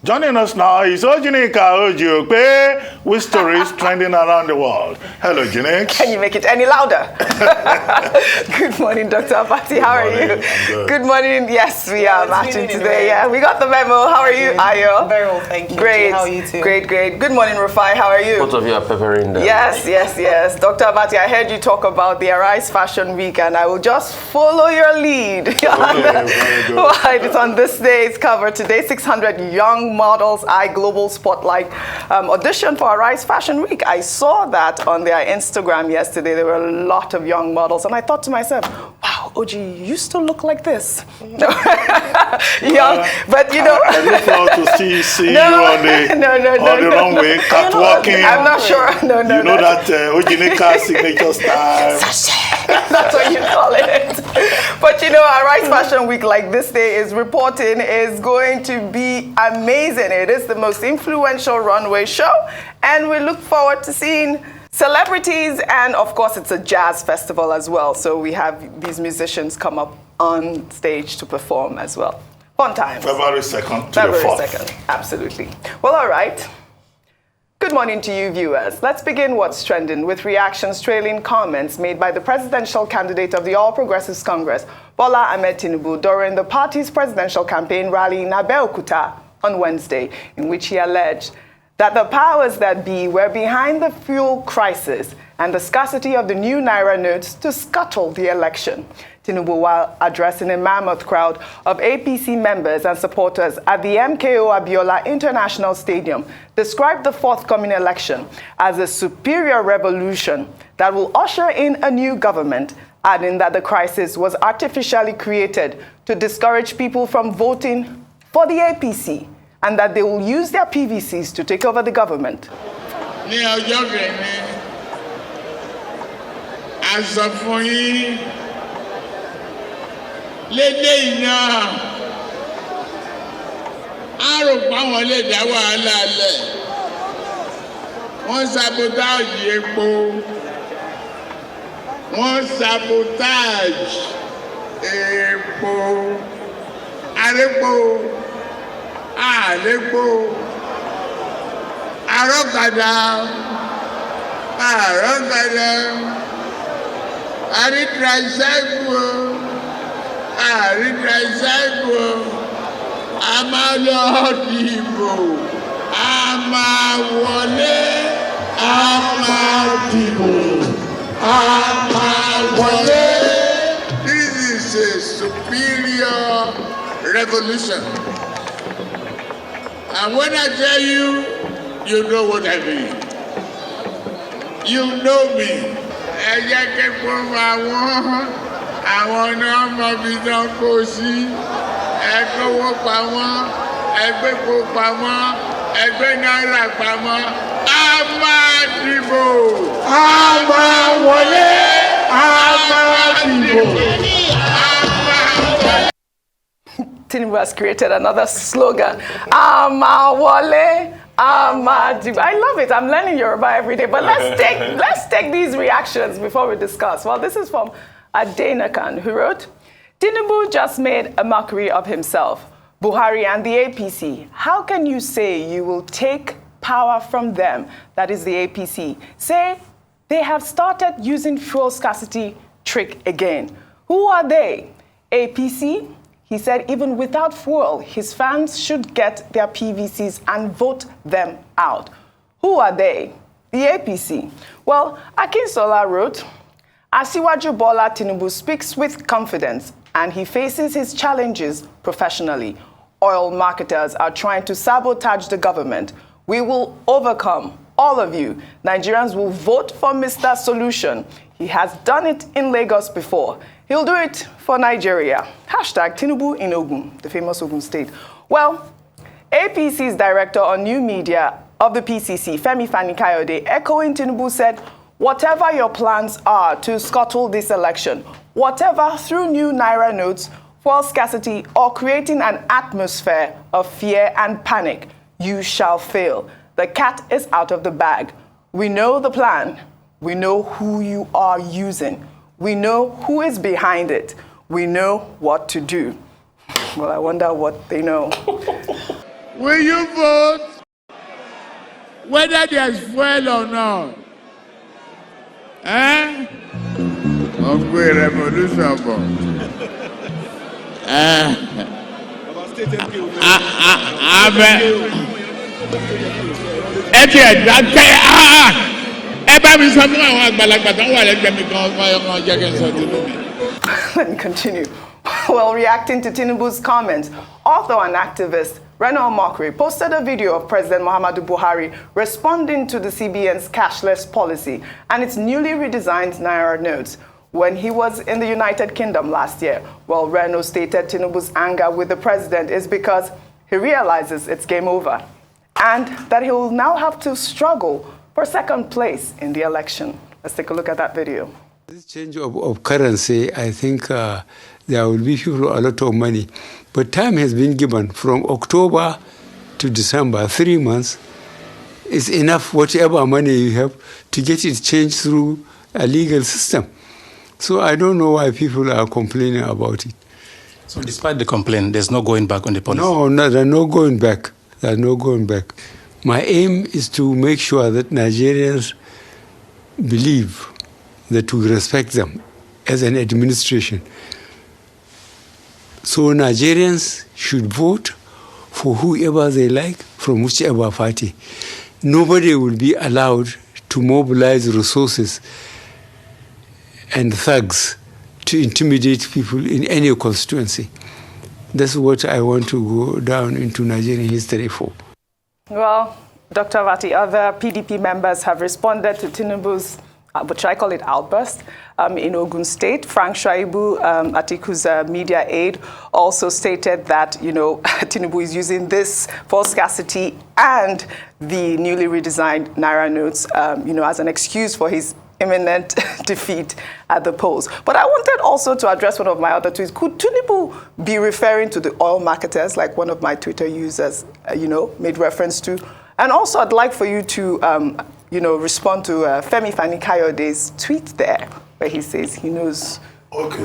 Joining us now is OjyOkpe with stories trending around the world. Hello, Jinek. Can you make it any louder? Good morning, Dr. Abati. How are you? Good morning. Yes, we are matching today. Yeah, we got the memo. How are you, Ayo? Very well, thank you. Great. How are you too? Great. Good morning, Rufai. How are you? Both of you are peppering them. Yes. Dr. Abati, I heard you talk about the Arise Fashion Week, and I will just follow your lead. Okay, very good. Right, it's on this day's cover today. 600 young models eye global spotlight audition for Arise Fashion Week. I saw that on their Instagram yesterday. There were a lot of young models, and I thought to myself, wow, Oji, you used to look like this. Young, but you know. I look forward to see you on the runway, catwalking. I'm not sure. No. You know that Ojineka signature style. That's what you call it. But you know, Arise Fashion Week, like this day is reporting, is going to be amazing. It is the most influential runway show, and we look forward to seeing celebrities, and of course it's a jazz festival as well. So we have these musicians come up on stage to perform as well. Fun time. February 2nd to February the 4th. 2nd, absolutely. Well, all right. Good morning to you, viewers. Let's begin what's trending with reactions trailing comments made by the presidential candidate of the All Progressives Congress, Bola Ahmed Tinubu, during the party's presidential campaign rally in Abeokuta on Wednesday, in which he alleged that the powers that be were behind the fuel crisis and the scarcity of the new Naira notes to scuttle the election. Tinubu, while addressing a mammoth crowd of APC members and supporters at the MKO Abiola International Stadium, described the forthcoming election as a superior revolution that will usher in a new government, adding that the crisis was artificially created to discourage people from voting for the APC, and that they will use their PVCs to take over the government. Lédè iná àròpá wọn lè dá wàhálà lẹ̀ wọ́n sabotage epo wọ́n sabotage epo àrépo àlépo àrọ́kadà àrítràìsáìkù àrítràìsáìkù a máa lọ dìbò a máa wọlé a máa dìbò a máa wọlé. This is a superior revolution, and when I tell you, you know what I mean. You know me. Ẹ jẹ́ kí fún àwọn náà mọ bí tán kó sí, ẹ kówó pamọ́, ẹ gbépo pamọ́, ẹ gbé náírà pamọ́, a máa dìbò, a máa wọlé, a máa dìbò, a máa wọlé. Tinubu has created another slogan, Amawole, Amadibu. I love it. I'm learning Yoruba every day. But let's take these reactions before we discuss. Well, this is from Adenakan, who wrote, Tinubu just made a mockery of himself, Buhari and the APC. How can you say you will take power from them, that is the APC? Say they have started using fuel scarcity trick again. Who are they? APC? He said even without fuel, his fans should get their PVCs and vote them out. Who are they? The APC. Well, Akinsola wrote, Asiwaju Bola Tinubu speaks with confidence and he faces his challenges professionally. Oil marketers are trying to sabotage the government. We will overcome, all of you. Nigerians will vote for Mr. Solution. He has done it in Lagos before. He'll do it for Nigeria. Hashtag Tinubu in Ogun, the famous Ogun state. Well, APC's director on new media of the PCC, Femi Fani-Kayode, echoing Tinubu, said, whatever your plans are to scuttle this election, whatever through new Naira notes, fuel scarcity, or creating an atmosphere of fear and panic, you shall fail. The cat is out of the bag. We know the plan. We know who you are using. We know who is behind it. We know what to do. Well, I wonder what they know. Will you vote whether there's fuel or not? Eh? Hungry revolution. Let me continue. Well, reacting to Tinubu's comments, author and activist Reno Omokori posted a video of President Muhammadu Buhari responding to the CBN's cashless policy and its newly redesigned Naira notes when he was in the United Kingdom last year. Well, Reno stated Tinubu's anger with the president is because he realizes it's game over and that he will now have to struggle for second place in the election. Let's take a look at that video. This change of currency, I think there will be people a lot of money. But time has been given from October to December, 3 months. Is enough, whatever money you have, to get it changed through a legal system. So I don't know why people are complaining about it. So despite the complaint, there's no going back on the policy? No, there's no going back. There's no going back. My aim is to make sure that Nigerians believe that we respect them as an administration. So Nigerians should vote for whoever they like from whichever party. Nobody will be allowed to mobilize resources and thugs to intimidate people in any constituency. That's what I want to go down into Nigerian history for. Well, Dr. Vati, other PDP members have responded to Tinubu's, what should I call it, outburst in Ogun State. Frank Shaibu, Atiku's media aide, also stated that, Tinubu is using this for scarcity and the newly redesigned Naira notes, as an excuse for his imminent defeat at the polls. But I wanted also to address one of my other tweets. Could Tinubu be referring to the oil marketers, like one of my Twitter users, made reference to? And also, I'd like for you to, respond to Femi Fani-Kayode's tweet there, where he says he knows,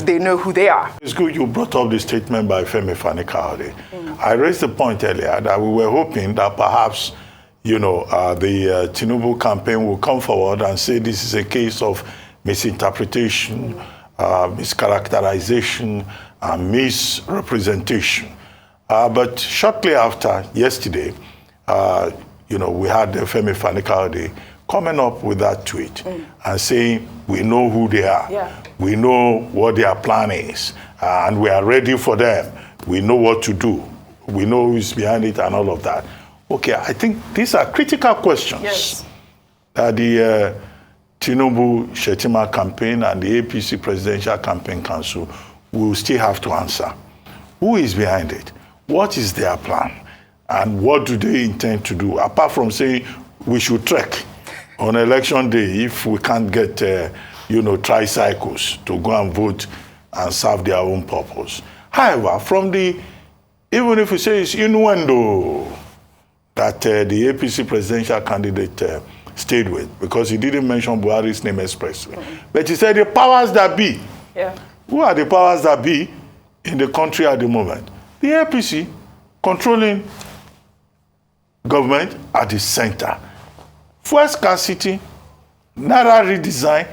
they know who they are. It's good you brought up the statement by Femi Fani-Kayode. I raised the point earlier that we were hoping that perhaps, the Tinubu campaign will come forward and say this is a case of misinterpretation, mischaracterization, and misrepresentation. But shortly after yesterday, we had Femi Fani-Kayode coming up with that tweet and saying, we know who they are. Yeah. We know what their plan is, and we are ready for them. We know what to do. We know who's behind it and all of that. Okay, I think these are critical questions that the Tinubu-Shetima campaign and the APC Presidential Campaign Council will still have to answer. Who is behind it? What is their plan? And what do they intend to do? Apart from saying we should trek on election day if we can't get, tricycles to go and vote and serve their own purpose. However, even if we say it's innuendo that the APC presidential candidate stayed with, because he didn't mention Buhari's name expressly. But he said the powers that be. Yeah. Who are the powers that be in the country at the moment? The APC controlling government at the center. Fuel scarcity, Naira redesign.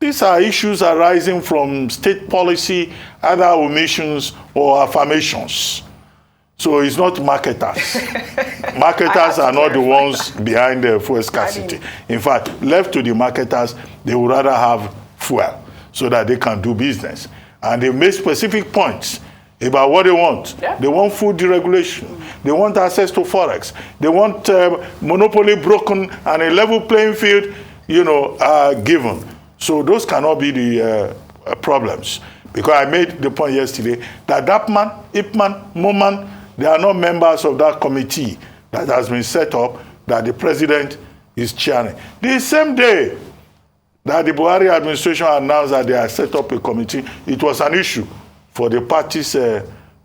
These are issues arising from state policy, either omissions or affirmations. So it's not marketers. Marketers are not the ones behind the fuel scarcity. In fact, left to the marketers, they would rather have fuel so that they can do business. And they make specific points about what they want. Yeah. They want food deregulation. They want access to forex. They want monopoly broken and a level playing field, given. So those cannot be the problems. Because I made the point yesterday that Dapman, Ipman, Moman, they are not members of that committee that has been set up that the president is chairing. The same day that the Buhari administration announced that they had set up a committee, it was an issue for the party's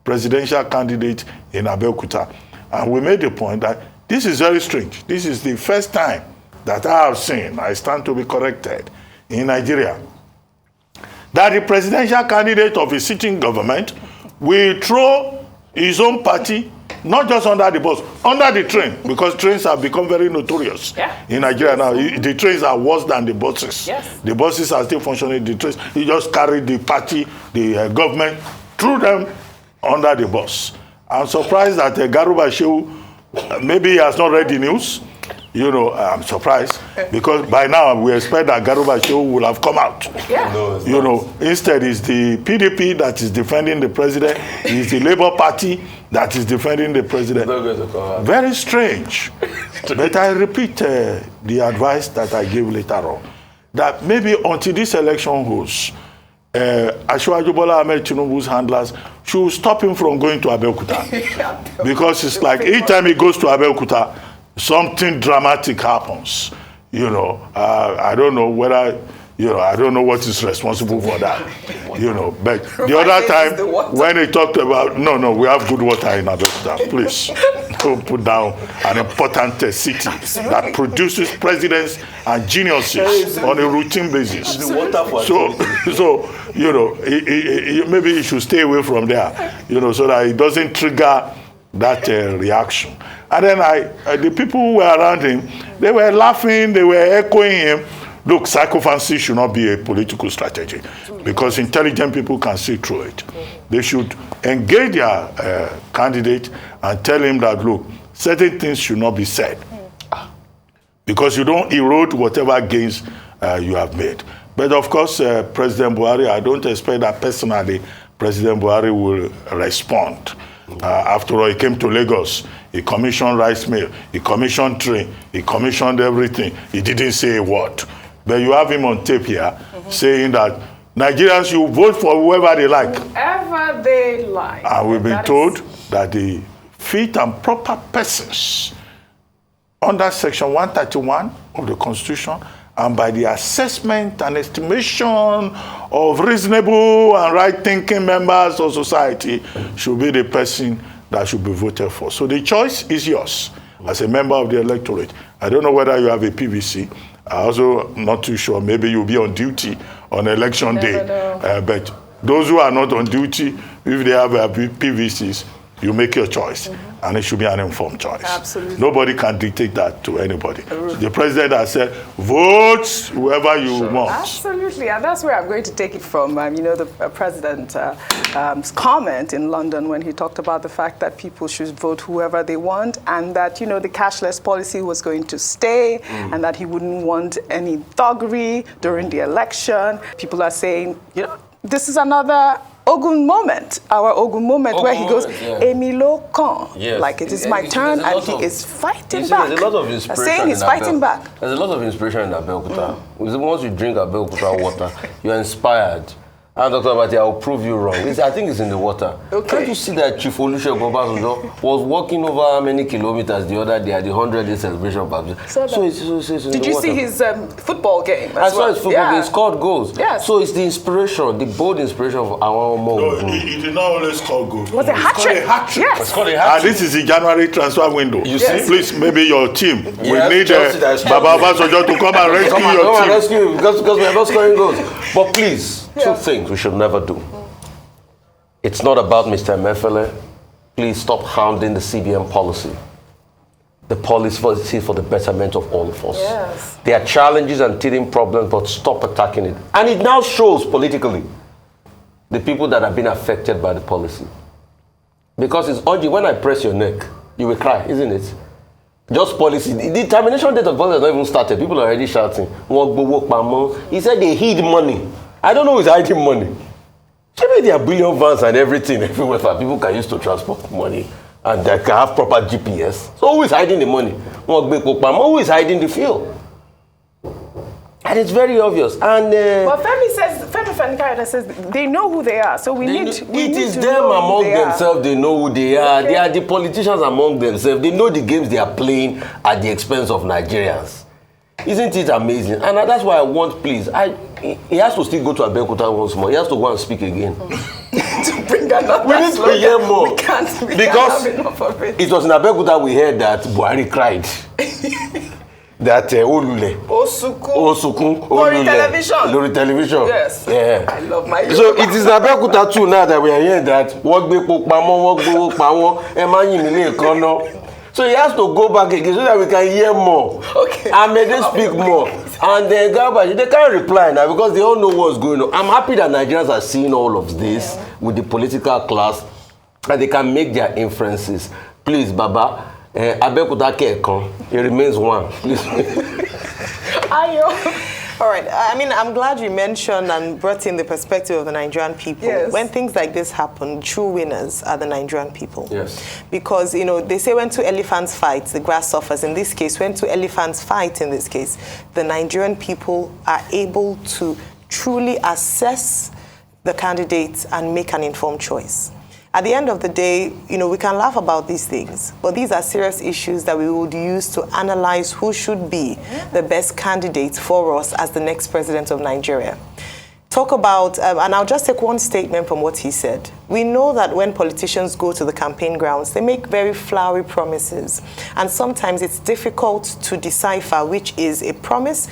presidential candidate in Abeokuta. And we made the point that this is very strange. This is the first time that I have seen, I stand to be corrected, in Nigeria, that the presidential candidate of a sitting government will throw his own party not just under the bus, under the train, because trains have become very notorious in Nigeria now. The trains are worse than the buses. Yes. The buses are still functioning. The trains, you just carry the party, the government, through them under the bus. I'm surprised that Garuba Shehu, maybe he has not read the news. You know, I'm surprised because by now we expect that Garuba Shehu will have come out. Yeah. No, instead it's the PDP that is defending the president. It's the Labour Party that is defending the president. Very strange. But I repeat the advice that I gave later on, that maybe until this election holds, Asiwaju Bola Ahmed Tinubu's handlers should stop him from going to Abeokuta. Because it's like each time he goes to Abeokuta, something dramatic happens. You know, I don't know whether, you know, I don't know what is responsible for that. You know, but the other time when he talked about, no, we have good water in Abeokuta. Please, don't put down an important city that produces presidents and geniuses on a routine basis. So you know, maybe he should stay away from there, you know, so that it doesn't trigger that reaction. And then the people who were around him, they were laughing, they were echoing him. Look, psychophancy should not be a political strategy because intelligent people can see through it. They should engage their candidate and tell him that, look, certain things should not be said because you don't erode whatever gains you have made. But of course, President Buhari, I don't expect that personally President Buhari will respond. After all, he came to Lagos, he commissioned rice mill, he commissioned train, he commissioned everything. He didn't say a word. But you have him on tape here saying that Nigerians should vote for whoever they like. Whoever they like. And we've been told that the fit and proper persons under Section 131 of the Constitution and by the assessment and estimation of reasonable and right-thinking members of society should be the person that should be voted for. So the choice is yours as a member of the electorate. I don't know whether you have a PVC. I'm also not too sure. Maybe you'll be on duty on election day. But those who are not on duty, if they have PVCs, you make your choice, and it should be an informed choice. Absolutely. Nobody can dictate that to anybody. The president has said, vote whoever you want. Absolutely, and that's where I'm going to take it from. You know, the president's comment in London when he talked about the fact that people should vote whoever they want, and that, you know, the cashless policy was going to stay, and that he wouldn't want any thuggery during the election. People are saying, you know, this is another Ogun moment, our Ogun moment, where he goes, Emilo Kan, like it is my turn, and he is fighting back. There's a lot of inspiration. Saying he's fighting back. There's a lot of inspiration in Abeokuta. Once you drink Abeokuta water, you're inspired. And Dr. Abati, I'll prove you wrong. I think it's in the water. Okay. Can't you see that Chief Olusegun Obasanjo was walking over how many kilometers the other day at the 100-day celebration of Babangida? So it's in Did the you water. see his football game? I saw his football game. He scored goals. Yes. So it's the inspiration, the bold inspiration of our Omo. No, he did not only score goals. Was it hat-trick? Yes. It's called a hat-trick. And this is the January transfer window. You see? Please, maybe your team. We need Chelsea Baba Obasanjo to come and rescue your team. Come and rescue you because we are not scoring goals. But please, two things we should never do. It's not about Mr. Mefele. Please stop hounding the CBN policy. The policy for the betterment of all of us. Yes. There are challenges and teething problems, but stop attacking it. And it now shows politically the people that have been affected by the policy. Because it's Oji, when I press your neck, you will cry, isn't it? Just policy. The termination date of policy has not even started. People are already shouting. He said they hid money. I don't know who's hiding money. Maybe there are billion vans and everything everywhere that people can use to transport money and they can have proper GPS. So who is hiding the money? Who is hiding the fuel? And it's very obvious. And well, Femi Fani-Kayode says they know who they are. So we need to them among themselves. They know who they are. Okay. They are the politicians among themselves. They know the games they are playing at the expense of Nigerians. Isn't it amazing? And that's why I want, please, he has to still go to Abeokuta once more. He has to go and speak again. To bring another we need to hear more. We can't have enough of it. It was in Abeokuta we heard that Buhari cried. That Olule Osukun. Lórí television. Lórí television. Yes. Yeah. I love my So it is Abeokuta too now that we are hearing that wọ́n gbé epo pamọ́, wọ́n gbówó pamọ́, ẹ máa yìn mí ní nǹkan náà. So he has to go back again so that we can hear more. Okay. And may they speak more. And then Govt, they can't reply now because they all know what's going on. I'm happy that Nigerians are seeing all of this with the political class and they can make their inferences. Please, Baba, Abeokuta Kekan, it remains one. Please. Ayo. All right. I mean, I'm glad you mentioned and brought in the perspective of the Nigerian people. Yes. When things like this happen, true winners are the Nigerian people. Yes. Because, you know, they say when two elephants fight, the grass suffers. In this case, when two elephants fight, in this case, the Nigerian people are able to truly assess the candidates and make an informed choice. At the end of the day, you know, we can laugh about these things, but these are serious issues that we would use to analyze who should be the best candidate for us as the next president of Nigeria. Talk about, and I'll just take one statement from what he said. We know that when politicians go to the campaign grounds, they make very flowery promises. And sometimes it's difficult to decipher which is a promise,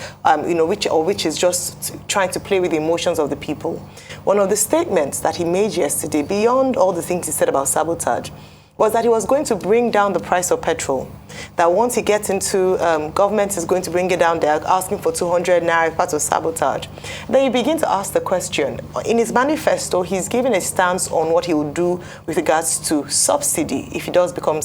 you know, which is just trying to play with the emotions of the people. One of the statements that he made yesterday, beyond all the things he said about sabotage, was that he was going to bring down the price of petrol. That once he gets into government is going to bring it down. They're asking for 200 Naira, part of sabotage. Then you begin to ask the question. In his manifesto, he's given a stance on what he will do with regards to subsidy if he does become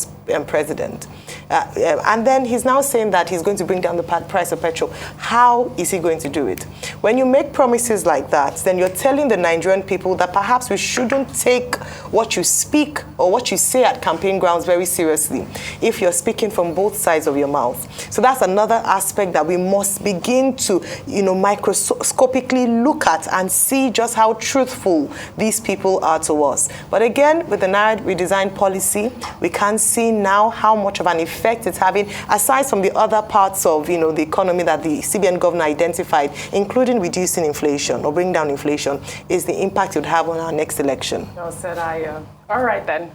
president. And then he's now saying that he's going to bring down the price of petrol. How is he going to do it? When you make promises like that, then you're telling the Nigerian people that perhaps we shouldn't take what you speak or what you say at campaign grounds very seriously if you're speaking from both sides of your mouth. So that's another aspect that we must begin to, you know, microscopically look at and see just how truthful these people are to us. But again, with the Naira redesigned policy, we can see now how much of an effect it's having, aside from the other parts of, you know, the economy that the CBN governor identified, including reducing inflation or bringing down inflation, is the impact it would have on our next election. Well said, Ayo. All right, then.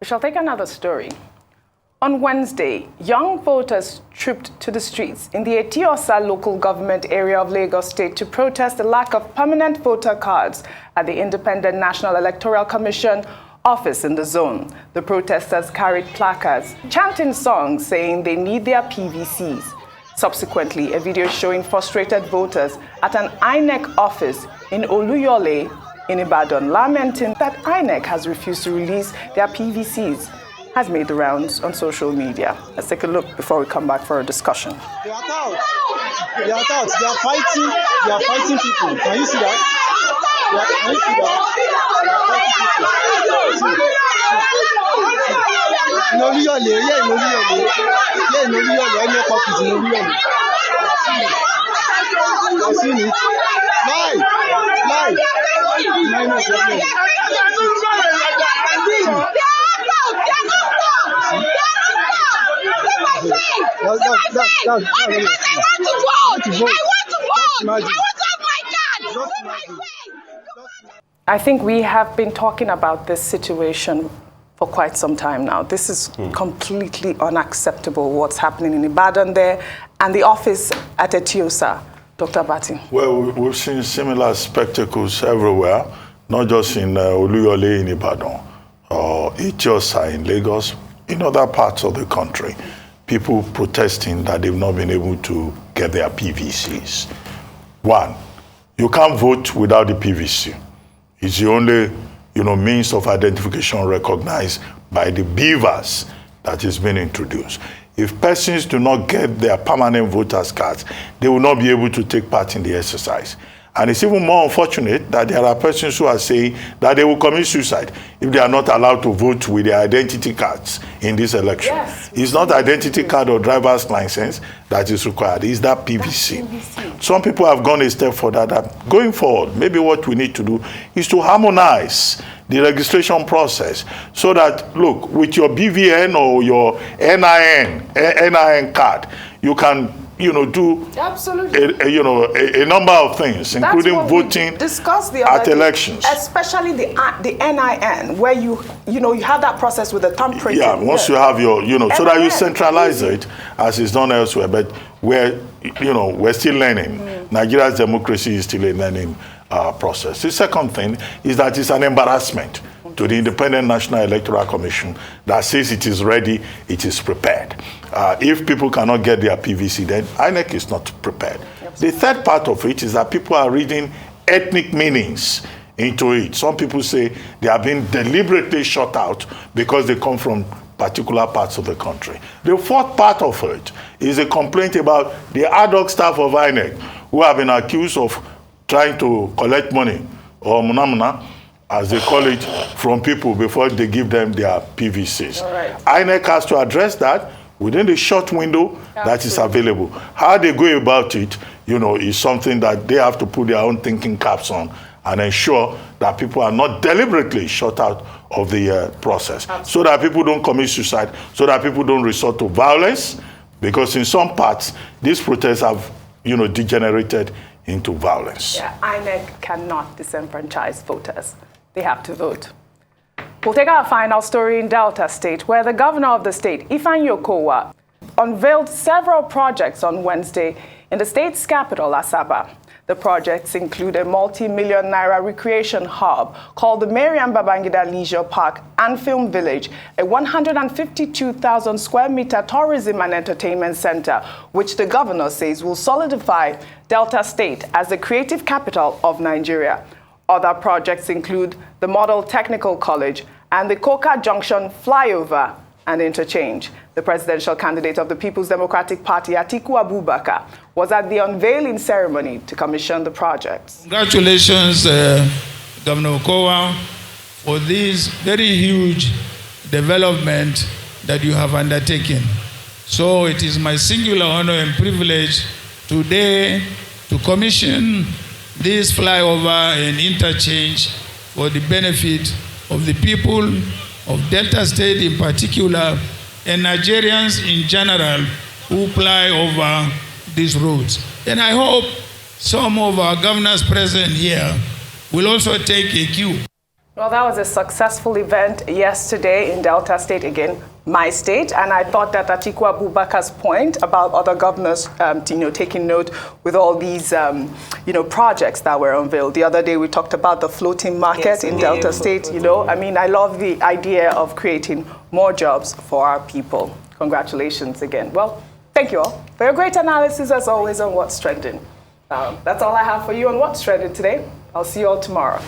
We shall take another story. On Wednesday, young voters trooped to the streets in the Etiosa local government area of Lagos State to protest the lack of permanent voter cards at the Independent National Electoral Commission office in the zone. The protesters carried placards, chanting songs saying they need their PVCs. Subsequently, a video showing frustrated voters at an INEC office in Oluyole in Ibadan, lamenting that INEC has refused to release their PVCs, has made the rounds on social media. Let's take a look before we come back for a discussion. They are out. They are out. They are fighting. They are fighting people. Can you see that? Can you see that? They are fighting people. In Oluyole, yeah, in Oluyole. Yeah, in Oluyole. Any copies in Oluyole. I've seen it. Live. Live. No problem. I think we have been talking about this situation for quite some time now. This is completely unacceptable, what's happening in Ibadan there and the office at Etiosa. Dr. Bati. Well, we've seen similar spectacles everywhere, not just in Oluyole in Ibadan or Etiosa in Lagos, in other parts of the country. People protesting that they've not been able to get their PVCs. One, you can't vote without the PVC. It's the only, means of identification recognized by the beavers that is being introduced. If persons do not get their permanent voters cards, they will not be able to take part in the exercise. And it's even more unfortunate that there are persons who are saying that they will commit suicide if they are not allowed to vote with their identity cards in this election. Yes. It's not identity card or driver's license that is required. It's that PVC. Some people have gone a step further that going forward, maybe what we need to do is to harmonize the registration process so that, look, with your BVN or your NIN card, you can do a number of things, including voting at elections. Especially the NIN, where you have that process with the thumbprint. Yeah, once you have your, so that you centralize it as is done elsewhere. But we're still learning. Nigeria's democracy is still a learning process. The second thing is that it's an embarrassment to the Independent National Electoral Commission that says it is ready, it is prepared. If people cannot get their PVC, then INEC is not prepared. Yep. The third part of it is that people are reading ethnic meanings into it. Some people say they are being deliberately shut out because they come from particular parts of the country. The fourth part of it is a complaint about the ad hoc staff of INEC who have been accused of trying to collect money, or munamuna, as they call it, from people before they give them their PVCs. Right. INEC has to address that within the short window that is available. How they go about it, is something that they have to put their own thinking caps on and ensure that people are not deliberately shut out of the process. Absolutely. So that people don't commit suicide, so that people don't resort to violence, because in some parts, these protests have, degenerated into violence. Yeah, INEC cannot disenfranchise voters. They have to vote. We'll take our final story in Delta State, where the governor of the state, Ifeanyi Okowa, unveiled several projects on Wednesday in the state's capital, Asaba. The projects include a multi-million naira recreation hub called the Maryam Babangida Leisure Park and Film Village, a 152,000 square meter tourism and entertainment center, which the governor says will solidify Delta State as the creative capital of Nigeria. Other projects include the Model Technical College and the Koka Junction Flyover and Interchange. The presidential candidate of the People's Democratic Party, Atiku Abubakar, was at the unveiling ceremony to commission the projects. Congratulations, Governor Okowa, for this very huge development that you have undertaken. So it is my singular honor and privilege today to commission this flyover and interchange for the benefit of the people of Delta State in particular and Nigerians in general who fly over these roads. And I hope some of our governors present here will also take a cue. Well, that was a successful event yesterday in Delta State, again, my state. And I thought that Atiku Abubakar's point about other governors, taking note with all these, projects that were unveiled. The other day, we talked about the floating market in Delta State. I love the idea of creating more jobs for our people. Congratulations again. Well, thank you all for your great analysis, as always, on What's Trending. That's all I have for you on What's Trending today. I'll see you all tomorrow.